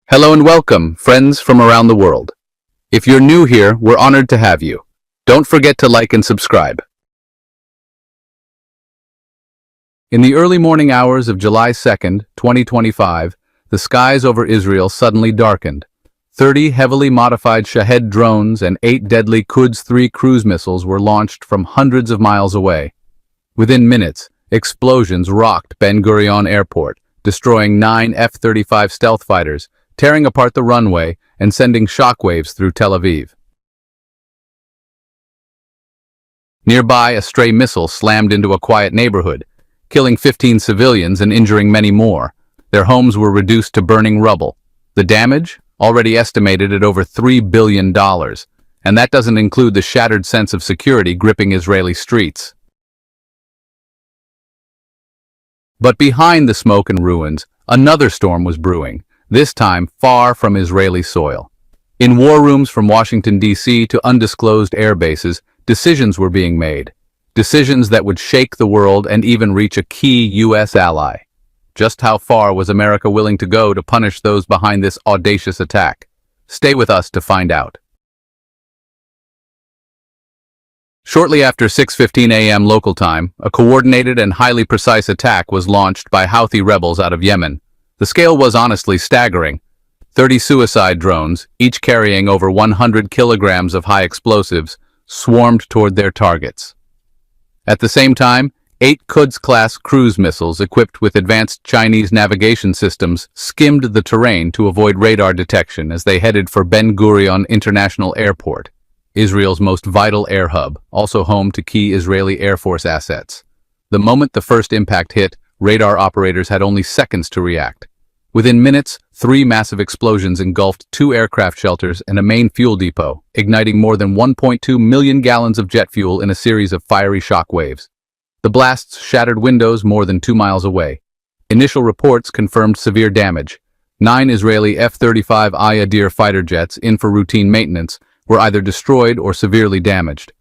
Hello and welcome, friends from around the world. If you're new here, we're honored to have you. Don't forget to like and subscribe. In the early morning hours of July 2nd, 2025, the skies over Israel suddenly darkened. 30 heavily modified Shahed drones and 8 deadly Quds-3 cruise missiles were launched from hundreds of miles away. Within minutes, explosions rocked Ben Gurion Airport, destroying 9 F-35 stealth fighters, tearing apart the runway and sending shockwaves through Tel Aviv. Nearby, a stray missile slammed into a quiet neighborhood, killing 15 civilians and injuring many more. Their homes were reduced to burning rubble. The damage, already estimated at over $3 billion, and that doesn't include the shattered sense of security gripping Israeli streets. But behind the smoke and ruins, another storm was brewing, this time far from Israeli soil. In war rooms from Washington, D.C. to undisclosed air bases, decisions were being made. Decisions that would shake the world and even reach a key U.S. ally. Just how far was America willing to go to punish those behind this audacious attack? Stay with us to find out. Shortly after 6:15 a.m. local time, a coordinated and highly precise attack was launched by Houthi rebels out of Yemen. The scale was honestly staggering. 30 suicide drones, each carrying over 100 kilograms of high explosives, swarmed toward their targets. At the same time, 8 Quds-class cruise missiles equipped with advanced Chinese navigation systems skimmed the terrain to avoid radar detection as they headed for Ben Gurion International Airport, Israel's most vital air hub, also home to key Israeli Air Force assets. The moment the first impact hit, radar operators had only seconds to react. Within minutes, 3 massive explosions engulfed 2 aircraft shelters and a main fuel depot, igniting more than 1.2 million gallons of jet fuel in a series of fiery shock waves. The blasts shattered windows more than 2 miles away. Initial reports confirmed severe damage. 9 Israeli F-35 Ayadir fighter jets in for routine maintenance were either destroyed or severely damaged.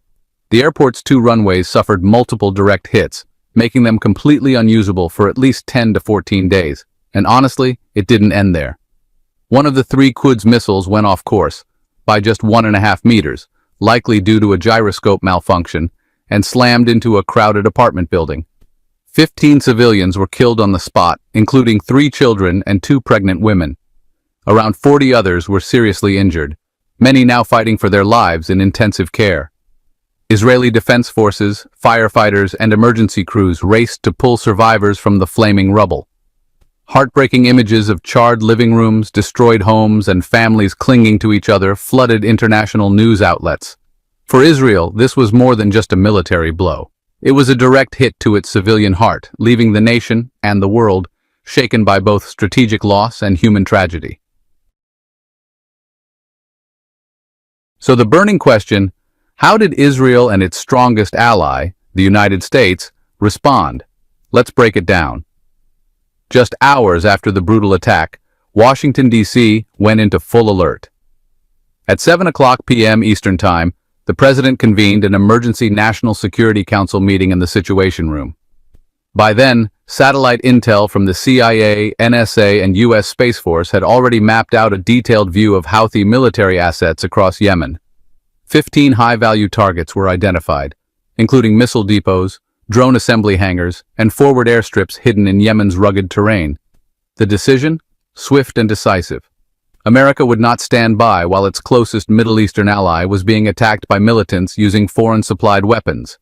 The airport's 2 runways suffered multiple direct hits, making them completely unusable for at least 10 to 14 days. And honestly, it didn't end there. One of the 3 Quds missiles went off course, by just 1.5 meters, likely due to a gyroscope malfunction, and slammed into a crowded apartment building. 15 civilians were killed on the spot, including 3 children and 2 pregnant women. Around 40 others were seriously injured, many now fighting for their lives in intensive care. Israeli defense forces, firefighters, and emergency crews raced to pull survivors from the flaming rubble. Heartbreaking images of charred living rooms, destroyed homes, and families clinging to each other flooded international news outlets. For Israel, this was more than just a military blow. It was a direct hit to its civilian heart, leaving the nation and the world shaken by both strategic loss and human tragedy. So the burning question, how did Israel and its strongest ally, the United States, respond? Let's break it down. Just hours after the brutal attack, Washington, D.C. went into full alert. At 7:00 p.m. Eastern Time, the president convened an emergency National Security Council meeting in the Situation Room. By then, satellite intel from the CIA, NSA, and U.S. Space Force had already mapped out a detailed view of Houthi military assets across Yemen. 15 high-value targets were identified, including missile depots, drone assembly hangars, and forward airstrips hidden in Yemen's rugged terrain. The decision? Swift and decisive. America would not stand by while its closest Middle Eastern ally was being attacked by militants using foreign-supplied weapons.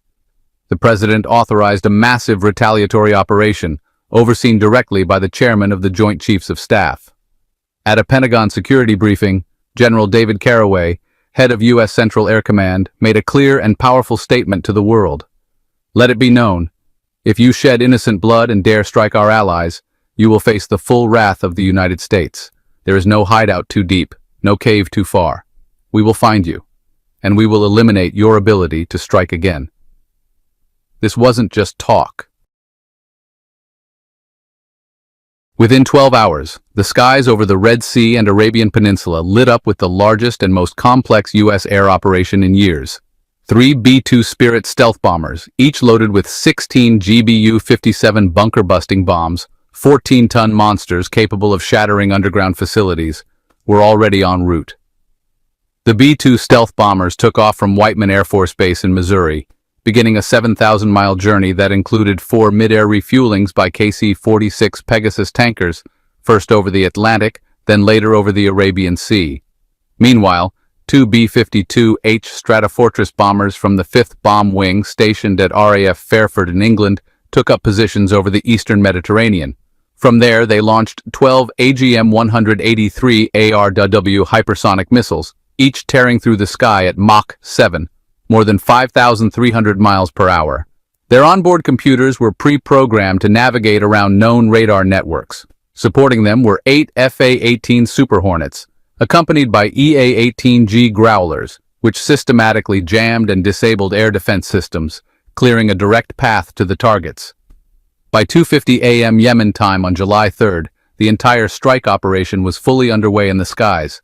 The president authorized a massive retaliatory operation, overseen directly by the chairman of the Joint Chiefs of Staff. At a Pentagon security briefing, General David Caraway, head of U.S. Central Air Command, made a clear and powerful statement to the world. Let it be known, if you shed innocent blood and dare strike our allies, you will face the full wrath of the United States. There is no hideout too deep, no cave too far. We will find you, and we will eliminate your ability to strike again. This wasn't just talk. Within 12 hours, the skies over the Red Sea and Arabian Peninsula lit up with the largest and most complex U.S. air operation in years. 3 B-2 Spirit stealth bombers, each loaded with 16 GBU-57 bunker-busting bombs, 14-ton monsters capable of shattering underground facilities, were already en route. The B-2 stealth bombers took off from Whiteman Air Force Base in Missouri, beginning a 7,000-mile journey that included 4 mid-air refuelings by KC-46 Pegasus tankers, first over the Atlantic, then later over the Arabian Sea. Meanwhile, 2 B-52H Stratofortress bombers from the 5th Bomb Wing stationed at RAF Fairford in England took up positions over the eastern Mediterranean. From there, they launched 12 AGM-183 ARW hypersonic missiles, each tearing through the sky at Mach 7, more than 5,300 miles per hour. Their onboard computers were pre-programmed to navigate around known radar networks. Supporting them were 8 FA-18 Super Hornets, accompanied by EA-18G Growlers, which systematically jammed and disabled air defense systems, clearing a direct path to the targets. By 2:50 a.m. Yemen time on July 3rd, the entire strike operation was fully underway in the skies.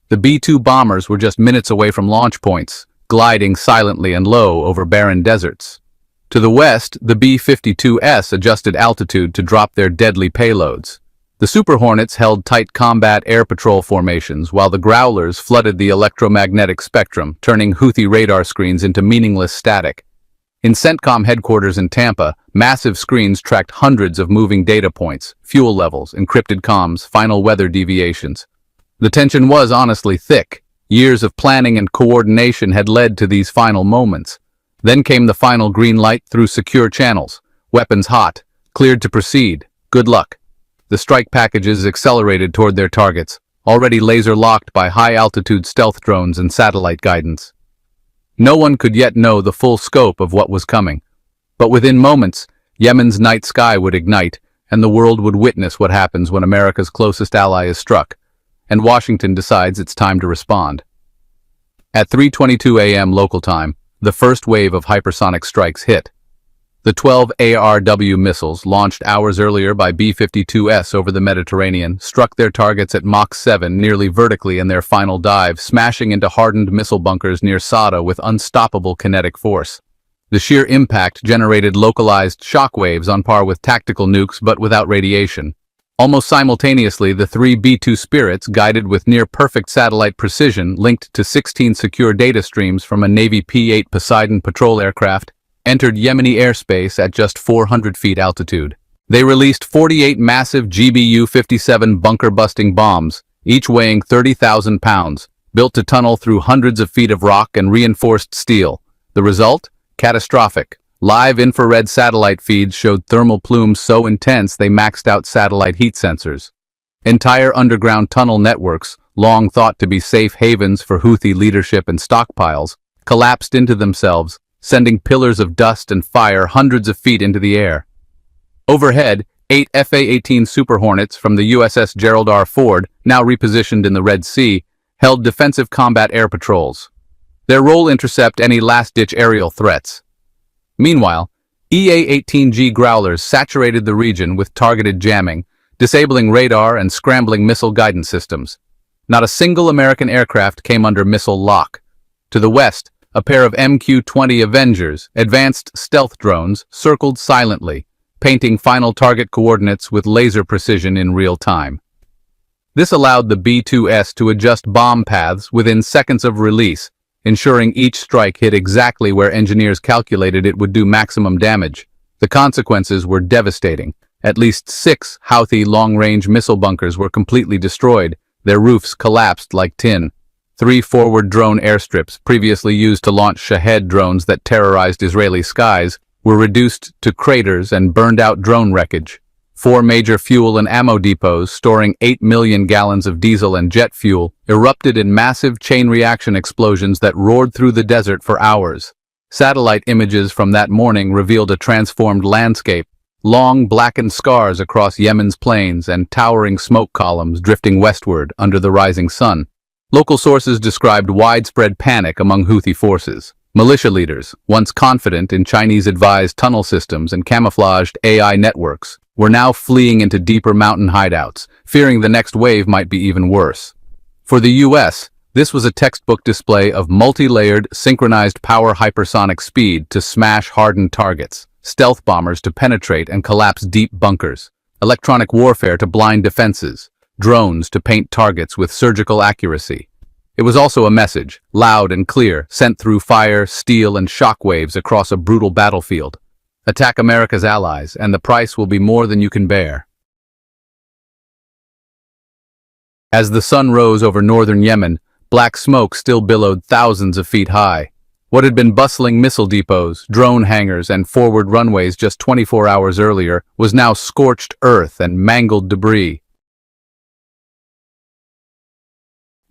The B-2 bombers were just minutes away from launch points, gliding silently and low over barren deserts. To the west, the B-52S adjusted altitude to drop their deadly payloads. The Super Hornets held tight combat air patrol formations, while the Growlers flooded the electromagnetic spectrum, turning Houthi radar screens into meaningless static. In CENTCOM headquarters in Tampa, massive screens tracked hundreds of moving data points, fuel levels, encrypted comms, final weather deviations. The tension was honestly thick. Years of planning and coordination had led to these final moments. Then came the final green light through secure channels. Weapons hot, cleared to proceed. Good luck. The strike packages accelerated toward their targets, already laser-locked by high-altitude stealth drones and satellite guidance. No one could yet know the full scope of what was coming. But within moments, Yemen's night sky would ignite, and the world would witness what happens when America's closest ally is struck, and Washington decides it's time to respond. At 3:22 a.m. local time, the first wave of hypersonic strikes hit. The 12 ARW missiles, launched hours earlier by B-52S over the Mediterranean, struck their targets at Mach 7 nearly vertically in their final dive, smashing into hardened missile bunkers near Sada with unstoppable kinetic force. The sheer impact generated localized shock waves on par with tactical nukes but without radiation. Almost simultaneously, the 3 B-2 Spirits, guided with near-perfect satellite precision linked to 16 secure data streams from a Navy P-8 Poseidon patrol aircraft, entered Yemeni airspace at just 400 feet altitude. They released 48 massive GBU-57 bunker-busting bombs, each weighing 30,000 pounds, built to tunnel through hundreds of feet of rock and reinforced steel. The result? Catastrophic. Live infrared satellite feeds showed thermal plumes so intense they maxed out satellite heat sensors. Entire underground tunnel networks, long thought to be safe havens for Houthi leadership and stockpiles, collapsed into themselves, sending pillars of dust and fire hundreds of feet into the air. Overhead, 8 FA-18 Super Hornets from the USS Gerald R. Ford, now repositioned in the Red Sea, held defensive combat air patrols. Their role intercept any last-ditch aerial threats. Meanwhile, EA-18G Growlers saturated the region with targeted jamming, disabling radar and scrambling missile guidance systems. Not a single American aircraft came under missile lock. To the west, a pair of MQ-20 Avengers, advanced stealth drones, circled silently, painting final target coordinates with laser precision in real time. This allowed the B-2S to adjust bomb paths within seconds of release, ensuring each strike hit exactly where engineers calculated it would do maximum damage. The consequences were devastating. At least 6 Houthi long-range missile bunkers were completely destroyed, their roofs collapsed like tin. 3 forward drone airstrips, previously used to launch Shahed drones that terrorized Israeli skies, were reduced to craters and burned-out drone wreckage. 4 major fuel and ammo depots, storing 8 million gallons of diesel and jet fuel, erupted in massive chain reaction explosions that roared through the desert for hours. Satellite images from that morning revealed a transformed landscape, long blackened scars across Yemen's plains and towering smoke columns drifting westward under the rising sun. Local sources described widespread panic among Houthi forces. Militia leaders, once confident in Chinese-advised tunnel systems and camouflaged AI networks, were now fleeing into deeper mountain hideouts, fearing the next wave might be even worse. For the U.S., this was a textbook display of multi-layered, synchronized power hypersonic speed to smash hardened targets, stealth bombers to penetrate and collapse deep bunkers, electronic warfare to blind defenses, drones to paint targets with surgical accuracy. It was also a message, loud and clear, sent through fire, steel, and shockwaves across a brutal battlefield. Attack America's allies, and the price will be more than you can bear. As the sun rose over northern Yemen, black smoke still billowed thousands of feet high. What had been bustling missile depots, drone hangars, and forward runways just 24 hours earlier was now scorched earth and mangled debris.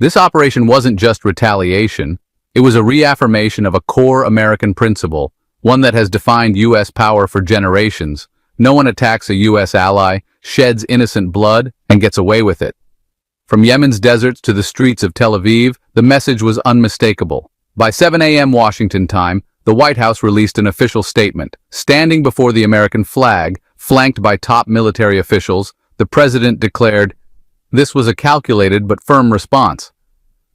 This operation wasn't just retaliation, it was a reaffirmation of a core American principle, one that has defined U.S. power for generations. No one attacks a U.S. ally, sheds innocent blood, and gets away with it. From Yemen's deserts to the streets of Tel Aviv, the message was unmistakable. By 7 a.m. Washington time, the White House released an official statement. Standing before the American flag, flanked by top military officials, the president declared, "This was a calculated but firm response.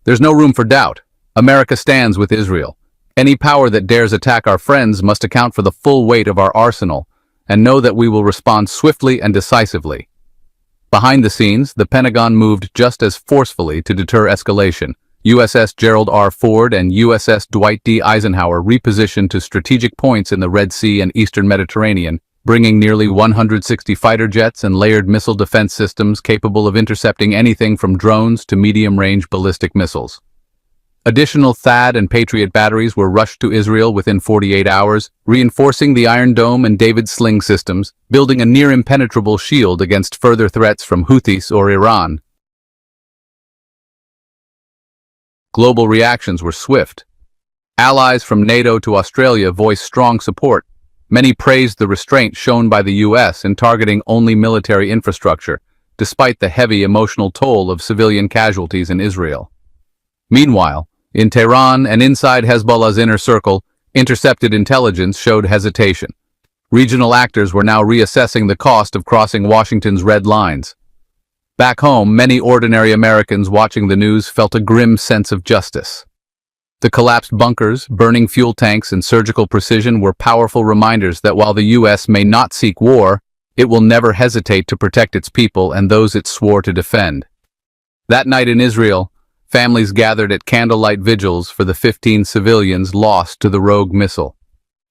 There's no room for doubt. America stands with Israel. Any power that dares attack our friends must account for the full weight of our arsenal, and know that we will respond swiftly and decisively." Behind the scenes, the Pentagon moved just as forcefully to deter escalation. USS Gerald R. Ford and USS Dwight D. Eisenhower repositioned to strategic points in the Red Sea and Eastern Mediterranean, bringing nearly 160 fighter jets and layered missile defense systems capable of intercepting anything from drones to medium-range ballistic missiles. Additional THAAD and Patriot batteries were rushed to Israel within 48 hours, reinforcing the Iron Dome and David Sling systems, building a near-impenetrable shield against further threats from Houthis or Iran. Global reactions were swift. Allies from NATO to Australia voiced strong support. Many praised the restraint shown by the U.S. in targeting only military infrastructure, despite the heavy emotional toll of civilian casualties in Israel. Meanwhile, in Tehran and inside Hezbollah's inner circle, intercepted intelligence showed hesitation. Regional actors were now reassessing the cost of crossing Washington's red lines. Back home, many ordinary Americans watching the news felt a grim sense of justice. The collapsed bunkers, burning fuel tanks, and surgical precision were powerful reminders that while the U.S. may not seek war, it will never hesitate to protect its people and those it swore to defend. That night in Israel, families gathered at candlelight vigils for the 15 civilians lost to the rogue missile.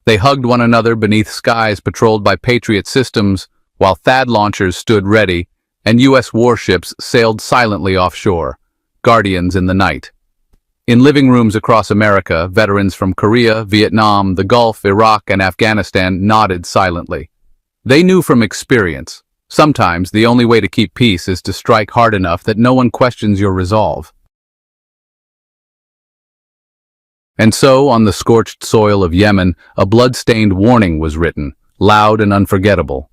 They hugged one another beneath skies patrolled by Patriot systems, while THAAD launchers stood ready, and U.S. warships sailed silently offshore, guardians in the night. In living rooms across America, veterans from Korea, Vietnam, the Gulf, Iraq, and Afghanistan nodded silently. They knew from experience, sometimes the only way to keep peace is to strike hard enough that no one questions your resolve. And so, on the scorched soil of Yemen, a blood-stained warning was written, loud and unforgettable.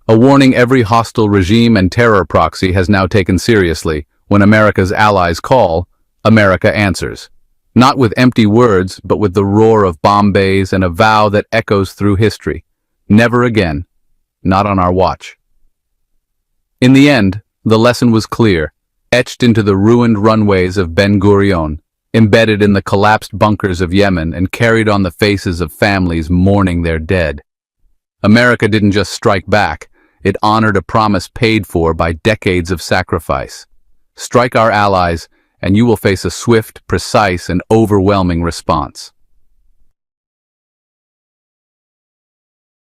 A warning every hostile regime and terror proxy has now taken seriously. When America's allies call, America answers. Not with empty words, but with the roar of bomb bays and a vow that echoes through history. Never again. Not on our watch. In the end, the lesson was clear, etched into the ruined runways of Ben Gurion, embedded in the collapsed bunkers of Yemen, and carried on the faces of families mourning their dead. America didn't just strike back, it honored a promise paid for by decades of sacrifice. Strike our allies, and you will face a swift, precise, and overwhelming response.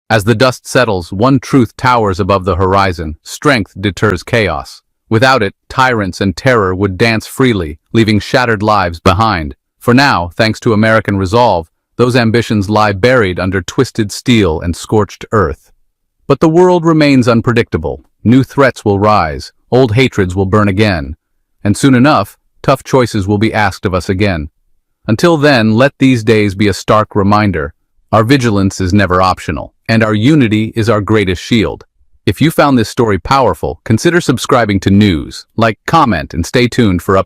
As the dust settles, one truth towers above the horizon: strength deters chaos. Without it, tyrants and terror would dance freely, leaving shattered lives behind. For now, thanks to American resolve, those ambitions lie buried under twisted steel and scorched earth. But the world remains unpredictable. New threats will rise, old hatreds will burn again, and soon enough, tough choices will be asked of us again. Until then, let these days be a stark reminder: our vigilance is never optional, and our unity is our greatest shield. If you found this story powerful, consider subscribing to news, like, comment, and stay tuned for updates.